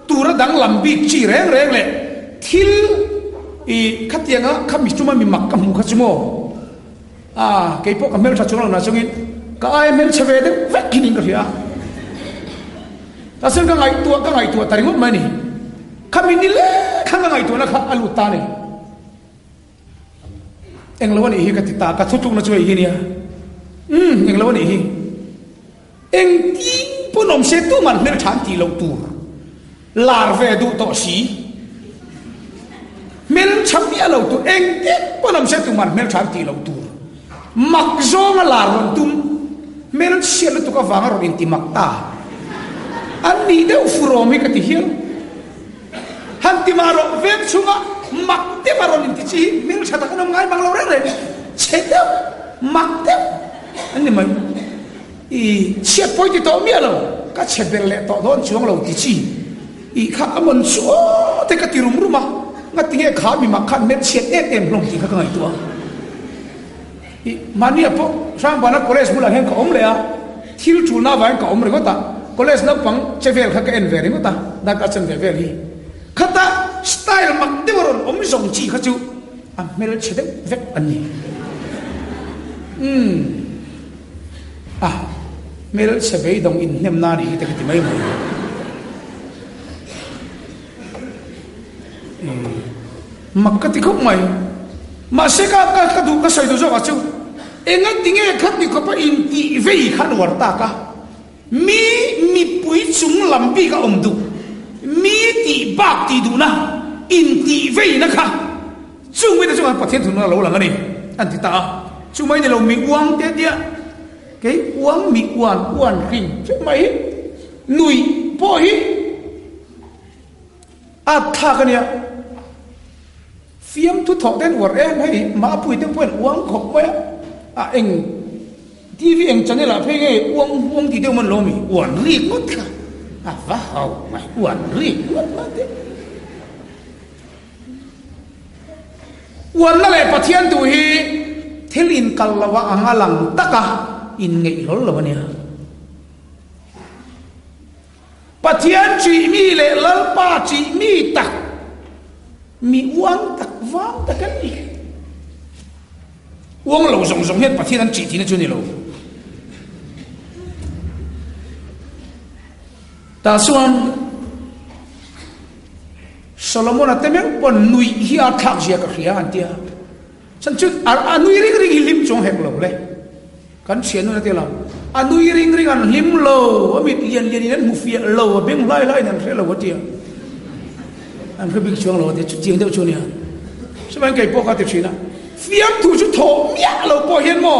tura dang lam bi chi reng reng le thil khatianga khami chuma mi mak kam kha chumo ke po kamel tha chunga na chungin ka ai mel cheve de vakin ka ria ta sen ka ngai tua tari ngot mani khami ni le khanga ngai tua na kha alu ta ni englawan hi ka tita ka thutuk na chui hi nia englawan hi eng ti punom se tu man mel than ti lo tu lar ve du to si mel cham ya lo tu eng ti punom se tu man mel than ti lo tu mak zo ma lar ron tum mel se lo tu ka wanga ron ti mak ta an ni de ufuromi ka ti hiel han ti maro vem chunga mak te maro ni ti chi mel chata ka ngai bang lo re che de mak te an ni mai che poi ti to mi lo ka che bel le to don chuang lo ti chi kha amon chu te ka ti rum ruma nga ti nge kha mi mak khan met che em long ti ka ngai to mani apo sang bana college mula hen ka om le a thil chu na van ka om re ko ta college na pang chevel kha ka en veri ko ta da ka chen ve hi khata style mak de ron om zong chi kha chu mel che de vek ani mel che ve dong in nem na ni te ki mai mai mak ka ti khop mai ma se ka du ka sai du zo ka chu enga tinge khat ni ko pa in ti ve khan war ta ka mi pui chung lampi ka omdu mi ti bak ti du na in ti vei na kha chung me da chung pa thiên thun na lo lang ani an ti ta chung mai ni lo mi uang te dia cái uang mi uan ring chứ mai nui po hi tha ka nia phiam tu thọ den war em hay ma pui te puen uang khop mai eng TV anh channel là phải nghe uống thì đâu mình lo mi uẩn ri mất cả vả hậu mày uẩn ri mất thế uẩn là lại phát hiện tụi hi thế in kal là vả ang alang taka in ngay lol là vậy phát hiện chỉ mi lệ lal pa chỉ mi tak mi uang tak vang tak cái gì uang lâu rong hết phát hiện anh chỉ thì nó chưa nhiều ta suan Solomon atemeng pon nui hi thak zia ka khia an tia chan chu nui ring lim chong hek lo le kan chen nu na te la nui ring an lim lo amit yen nen mu fia lo beng lai nan re lo tia an ke big chong lo te chu jing deu chu nia saban kai po ka te china fiam tu chu tho mia lo po hian mo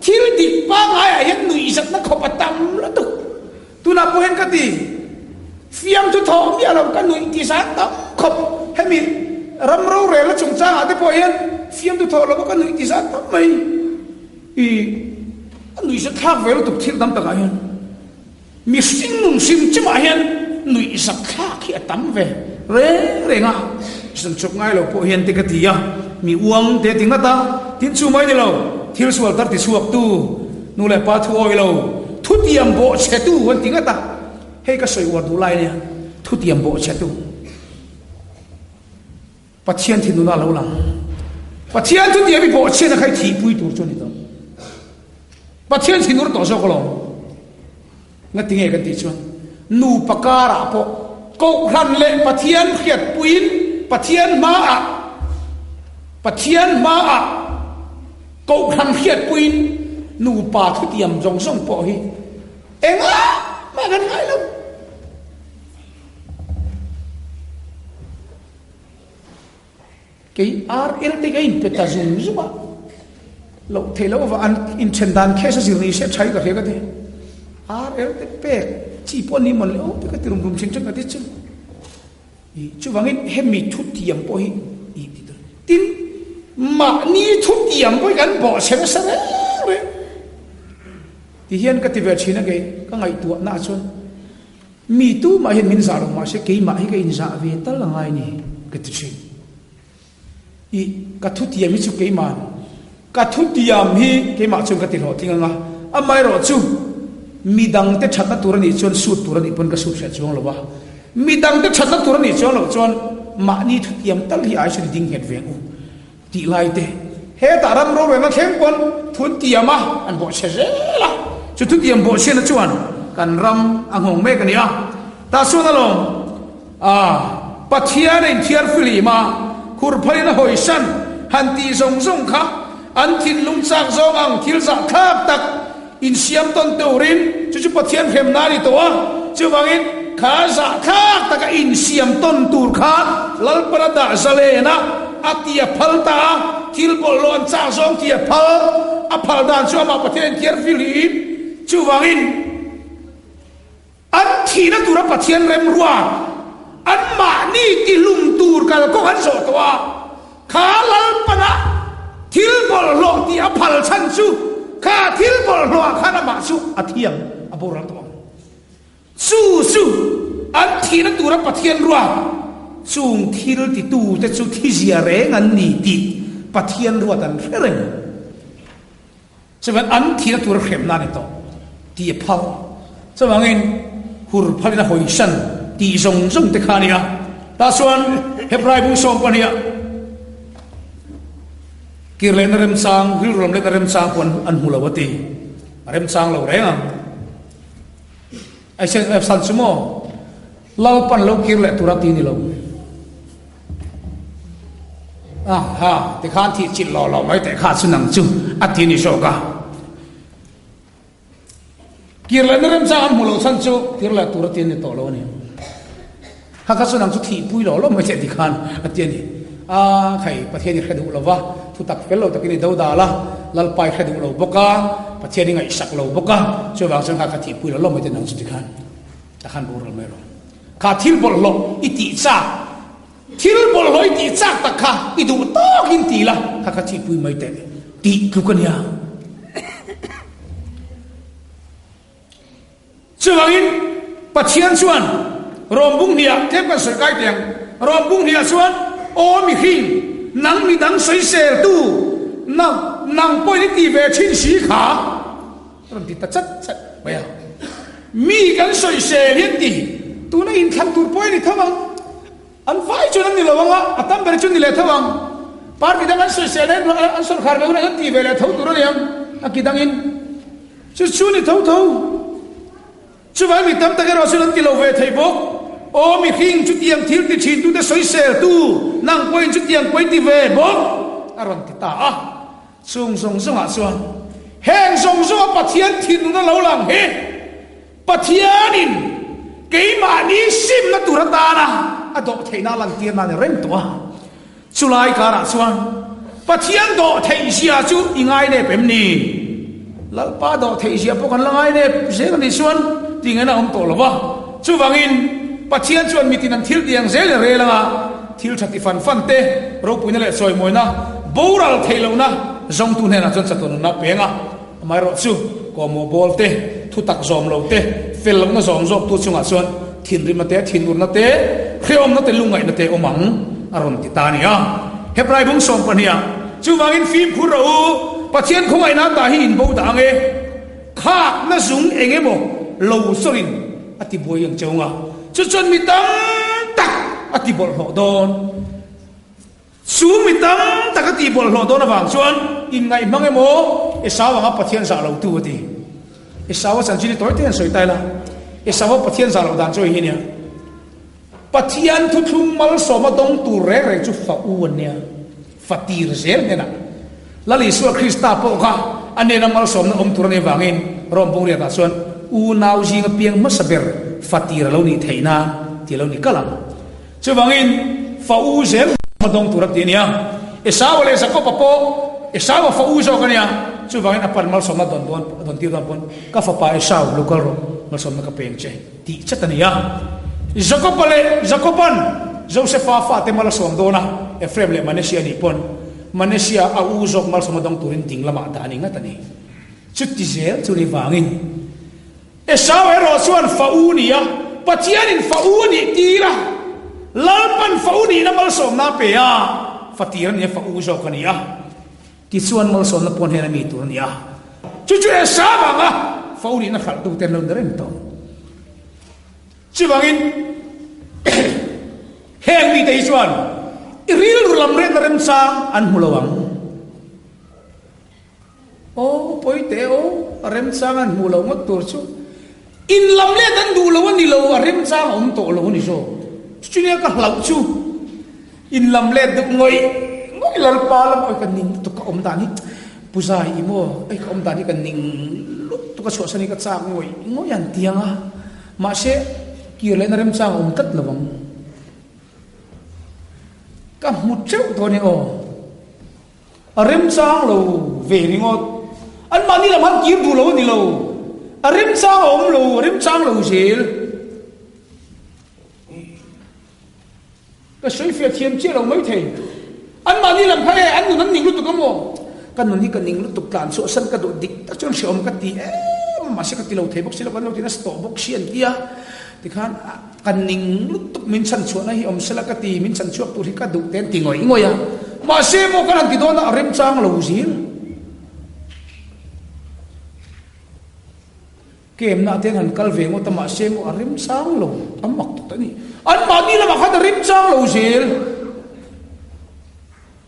thil di pa ngai a hian nui zat na khop atam la tu tu na po hen ka ti fiam tu tho mi alo ka nui ti sa ta khop hemi ram ro re la chung cha ate po hen fiam tu tho lo ka nui ti sa ta mai nui sa thak ve lo tu thil dam ta ga hen mi sing nung sim chima hen nui sa thak ki atam ve re nga sum chuk ngai lo po hen te ka ti ya mi uang te ting ta tin chu mai ni lo thil sual tar ti suak tu nu le pa thu oi lo thu tiam bo che tu wan ting ta hei ka soi war du lai ne thu tiam bo che tu pathian thi nu na lo lang pathian thu tiam bo che na khai thi pui tu chu ni to pathian sinur to so kolong nga tinge kan ti chuan nu pakara po ko ran le pathian khiat puin pathian ma a ko ran khiat puin nu pa thu tiam jong song po hi enga ma gan ngai lo cái RL thì cái in peta zoom zoom lo thế lo và an in chen dan case gì ni sẽ chạy cái thế RL thì pe chỉ pon ni mon lo cái tirum rum chen chen cái chứ chú vang in hem mi thu tiam po hi tin mà ni thu tiam po gan bo xem sa re thì hiện cái tiver china cái ngày tua na chun mi tu mà hiện min sa lo mà sẽ cái mà cái in sa về tal là ngay ni cái chuyện cái thu tiệm hi chu cái mà cái thu tiệm hi cái mà chung cái tiền họ tiếng nga amai ro chu mi dang te chat na tur ni chon suit tur ni pon ka suit sa chuang lo ba mi dang te chat na tur ni chuang lo chon ma ni thu tiệm tal hi ai chu ding het ve u ti lai te he ta ram ro ve ma khem kon thu tiệm ma an bo se la chu thu tiệm bo se na chuan kan ram angong me kan ya ta su na lo pathia nei thiar fili ma khur phai na hoi san han ti zong zong kha an thin lung chak zong ang thil za khak tak in siam ton teurin chu chu pathian phem na ni to a chu wangin kha za khak tak in siam ton tur kha lal parada zalena atia phalta thil bol lon chak zong tia phal a phal dan chu ma pathian tiar fili chu wangin an thi na tura pathian rem ruwa an ma ni ti lum tur kal ko han so to a kha lal pana thil bol lo ti a phal chan chu kha thil bol lo kha na ma chu a thiam a boral to su an thi na tura pathian ruwa chung thil ti tu te chu thi zia re ngan ni ti pathian ruwa tan reng seban an thi na tura khem na ni to ti phal so wangin hur phalina hoi san ti zong zong te khania ta suan hebrai bu som pania kirlen rem sang hil rom le rem sang pon an hulawati rem sang lo renga ai sen san sumo lau pan lo kirle turati ni lo ha te khan thi chil lo mai te kha sunang chu ati ni so ka kirlen rem sang an hulo san chu kirle turati ni to lo ni haka sunang chu thi pui lo mai che ti khan ati ni khai pathian ni khadu lo wa thu tak fel lo takini dauda la lal pai khadu lo boka pathian ni ngai sak lo boka chu wang sang haka thi pui lo mai te nang chu ti khan ta khan bur lo mai ro kha thil bol lo iti cha thil bol lo iti cha ta kha idu to kin ti la haka thi pui mai te ti ku kan ya chu wangin pathian chuan rombung nia kem kan sarkai tiang rombung nia chuan o mi hing nang mi dang soi ser tu nang poi ni ti ve chin si kha ron ti ta chat baya mi kan soi se lien ti tu na in khan tur poi ni thawang an vai chu nang ni lawanga atam ber chu ni le thawang par mi dang an soi se le an sor khar ve na ti ve le thau tur riam akidang in chu ni thau chu vai mi tam ta ga ro su nan ti lo ve thai bok o mi hing chu tiang thil ti chin tu te soi ser tu nang poin chu tiang poin ti ve bo aron ti ta sung a chuan heng song pathian thin na lo lang he pathianin keima ni sim na turata na ado theina lan tir na rem to chulai kara chuan pathian do thei sia chu ingai ne pem ni lalpa do thei sia pokan langai ne se ni chuan tingena om to lova chu wangin pathian chuan mitin an thil diang zel re langa thil thati fan te ro puina le soi moina boral theilo na zong tu ne na chon chaton na penga mai ro chu ko mo bol te thu tak zom lo te fel lo na zom zok tu chunga chuan thin ri ma te thin ur na te khreom na te lungai na te omang aron ti ta ni hebrai bung som pania chu wangin fim khu ro pathian khongai na ta hi in bo da nge khak na zung enge mo lo sorin ati boyang chunga chu chon mi tam tak ati bol ho don su mi tam takati bol hlo do na wang chuan in ngai mangai mo esawa nga pathian sa lo tu ti esawa san chini toy ten soi tai la esawa pathian sa lo dan choi hi nia pathian thu thum mal so ma dong tu re re chu fa u nia fatir zer ne na lali su krista po kha ane na mal som na om tur ne wangin rom bong ria ta chuan u nau jing piang ma saber fatir lo ni theina ti lo ni kalam chu wangin fa u zer ma dong tur ti nia esawa le sa ko papo esawa fa u zo ka nia chu wangin apan mal som na don ti don pon ka fa pa esaw lokal ro mal som na ka peng che ti chatania Jacoban Joseph fa te mala som dona Efrem le Manesia ni pon Manesia a uzok mal somadong turin ting lama ta ni ngatani chutti zel churi wangin Esau ero suan faunia patianin fauni tira lalpan fauni na mal som na pe ya fatiran ya fa uzok kania ti suan mal som na pon hena mi tur nia chuchu Esau nga fauni na khal tu ten lo ndren to Chibangin heng di tay chuan iril rulam ren na rem sang an mulawang o poite o rem sang an mulawang tur chu in lam le dan du lawan ni lo rem sang om to lo ni so chunia ka hlau chu in lam le duk ngoi lal pa lam oi kan ning tu ka om dani puzai imo ai ka om dani kan ning tu ka so sani ka cha ngoi an tianga ma se kia lên rem sang om tất là vong cả một triệu thôi nè rem sang lo về đi ngot anh mà đi làm hắn kiếm đủ lâu đi lâu rem sang om lo rem sang lo xíu cái suy phía thiên chia lo mấy thầy anh mà đi làm phải anh nó nín lúc tụi cái mồm cái nín lúc tụi cản số sân cái độ địch tất chân sẽ om cái tí mà sẽ cái tí lâu thầy bốc xí là vẫn lâu tí nó stop bốc xí anh kia thì khan kan ning lut tuk min chan chuan hi om sela ka ti min chan chuak tu ri ka du ten ti ngoi ngoya ma se mo kan ti don na rem chang lo zin kem na ten han kal ve ngo ta ma se mo rem chang lo amak tu tani an ma ni la ma kha rem chang lo zin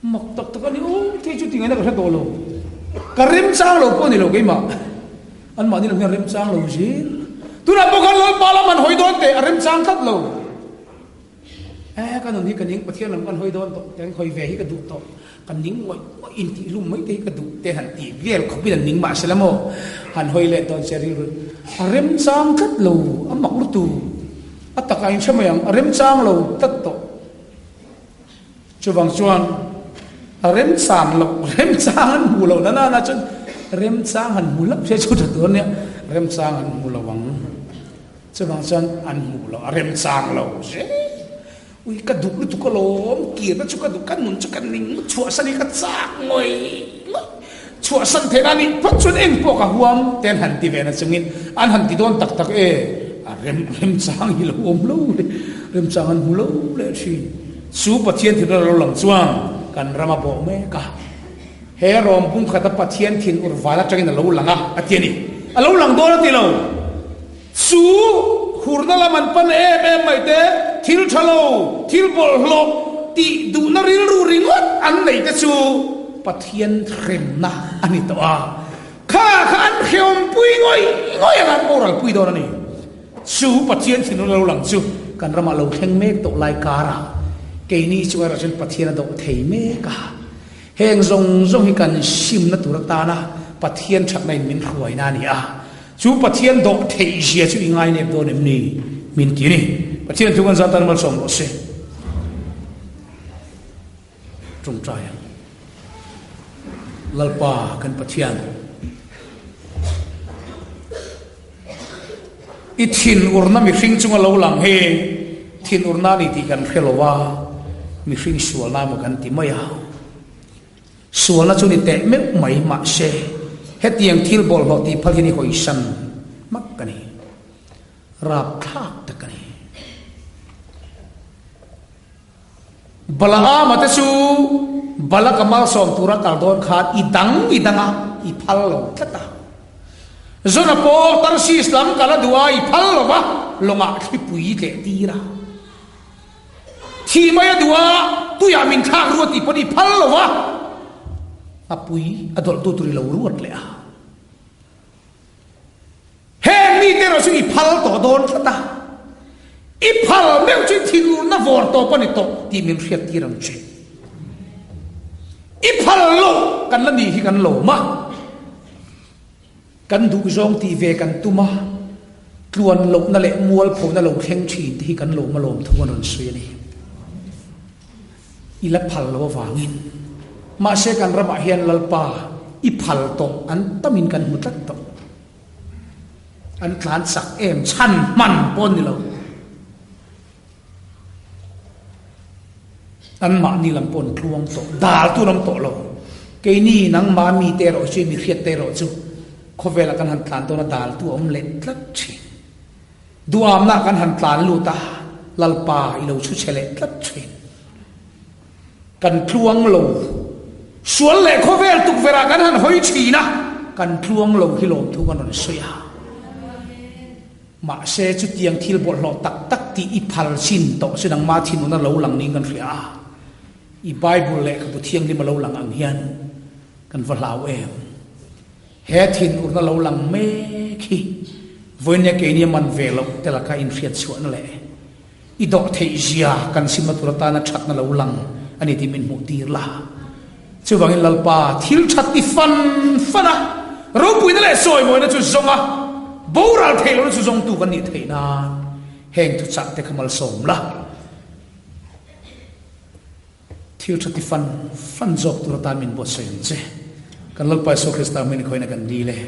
mak tak tak ni o te chu ti ngai na ka do lo ka rem chang lo ko ni lo ke ma an ma ni la rem chang lo zin tu na bokan lo pala man hoi don te rem chang khat lo kan ni kan ning pathian lam kan hoi don to ten hoi ve hi ka du to kan ning ngoi in ti lum mai te ka du te han ti gel ko bin ning ma selamo han hoi le don seril rem chang khat lo amak lu tu ataka in chamayang rem chang lo tat to chuwang chuan rem san lo rem chang mu lo na na chun rem chang han mu lap se chu ta to ne rem chang an mu lo wang chuwang chuan an mu lo rem chang lo se ui ka du lu tu ko lom ki na chu ka du kan nun chu kan ning chua sani ka chak ngoi chua san the na ni phat chun eng po ka huam ten han ti ve na chungin an han ti don tak tak rem chang hi lo om lo rem chang an mu lo le chi su pathian thi lo lang chuang kan rama bo me ka he rom pung khata pathian thin ur wala tangin lo langa atiani alo lang do na ti lo su hurna la man pan mai te thil thalo thil bol hlo ti du na ril ru ringot an nei te chu pathian rem na ani to a kha an khiom pui ngoi an oral pui do na ni su pathian thin lo lang chu kan rama lo theng mek to lai kara ke ni chu ra chen pathian do thei me ka heng zong hi kan sim na tur ta na pathian thak nai min khuai na ni a chu pathian do thei zia chu ingai ne do nem ni min ti ni pathian tu kan za tan mal som lo se trung trai lalpa kan pathian i thin urna mi hring chunga lo lang he thin urna ni ti kan khelowa mi hring sual na ma kan ti maya sual na chu ni te me mai ma se hetiang thil bol ho ti phagini hoi san makkani rap thak takani balaga mate su balakamal som tura kaldon khat idanga i phal lo thata zona po tarsi islam kala duai phal lo ba longa khipui te tira ทีไม่ดูว่าตุยามินข้างรัวตีปนีพัลวะอปุยอดอลตุตุริลาวรวดเลยเฮมีเตเราซึ่งอีพัลต่อโดนตาอีพัลเมื่อจุดที่รู้น่าวอร์ต่อปนิโตตีมินเรียกที่รังเจอีพัลโลกันละนี่ที่กันโลมากันดูจงตีเวกันตุมากลวนโลนั่นแหละมัวผงนั่นโลแข็งฉีดที่กันโลมาโลมทุกวันสุยนี่อีละพัลโลวางินมาเชกันระบาเฮียนลลปาอีพัลโตอันตมินกันหุตัดโตอันคลานสักเอ็มชันมันปนนี่เราอันมานี่ลำปนคลวงโตดาลตุลำโตเราเกนี่นังมามีเตโรช่วยมีเขียดเตโรจูเขาเวลากันหันคลานตัวน่ะดาลตัวอมเล็ดลักชีดูอามนากันหันคลานลูตาลลปาอีเราชุเชเลลักชีกันคลวงโลส่วนเล็กเขาเวลตุกเวลากันหันหอยชีนะกันคลวงโลฮิโลมทุกคนสวยมาเสจุดยังที่บทเราตักตีอีพัลชินโตเสดังมาทินุนั่นเราหลังนี้กันเสียอีไบเบิลเล็กกับเที่ยงที่มาเราหลังอังเฮียนกันว่าเราเองเฮทินอุนั่นเราหลังเมคีวันนี้เกนี่มันเวลแต่ละการอินเฟียนส่วนนั่นแหละอีดอกเทียกันสิมาตุรตานัชัดนั่นเราหลังอันนี้ที่มันมุตีละเชื่อว่าเงินลลปาทิลชัดที่ฟันนะเราปุยนั่นแหละสวยมวยนั่นจุดทรงอ่ะบูราเทลนั่นจุดทรงตัวกันนี่เทน่าแห่งทุกสัตว์แต่ขมัลสมละทิลชัดที่ฟันจบตุรตามินบทเสียงเจกันลลปาโซคริสต์มินคอยนักกันดีเลย